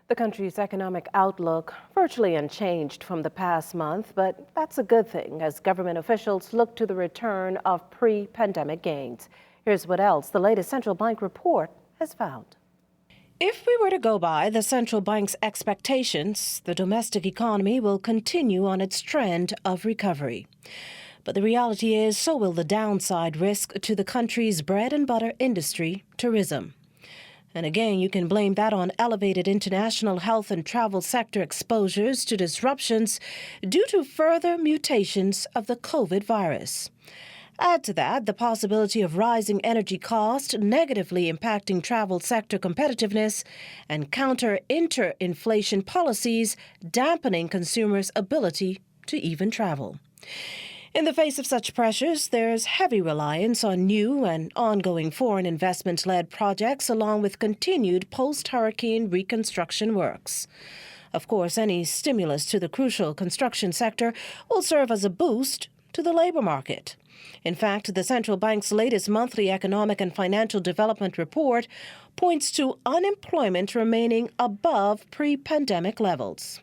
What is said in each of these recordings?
The country's economic outlook virtually unchanged from the past month, but that's a good thing as government officials look to the return of pre-pandemic gains. Here's what else the latest central bank report has found. If we were to go by the central bank's expectations, the domestic economy will continue on its trend of recovery. But the reality is, so will the downside risk to the country's bread and butter industry, tourism. And again, you can blame that on elevated international health and travel sector exposures to disruptions due to further mutations of the COVID virus. Add to that the possibility of rising energy costs negatively impacting travel sector competitiveness and counter-inflation policies dampening consumers' ability to even travel. In the face of such pressures, there's heavy reliance on new and ongoing foreign investment-led projects along with continued post-hurricane reconstruction works. Of course, any stimulus to the crucial construction sector will serve as a boost to the labor market. In fact, the central bank's latest monthly economic and financial development report points to unemployment remaining above pre-pandemic levels.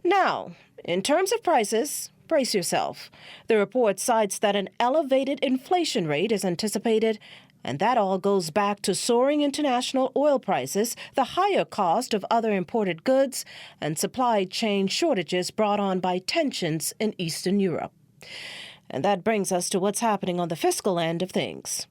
Now, in terms of prices, brace yourself. The report cites that an elevated inflation rate is anticipated, and that all goes back to soaring international oil prices, the higher cost of other imported goods, and supply chain shortages brought on by tensions in Eastern Europe. And that brings us to what's happening on the fiscal end of things.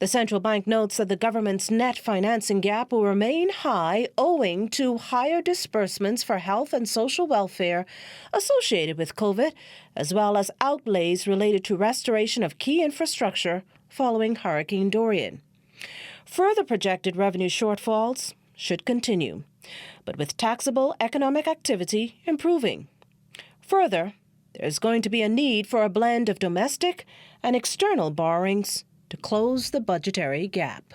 The central bank notes that the government's net financing gap will remain high owing to higher disbursements for health and social welfare associated with COVID, as well as outlays related to restoration of key infrastructure following Hurricane Dorian. Further projected revenue shortfalls should continue, but with taxable economic activity improving. Further, there's going to be a need for a blend of domestic and external borrowings to close the budgetary gap.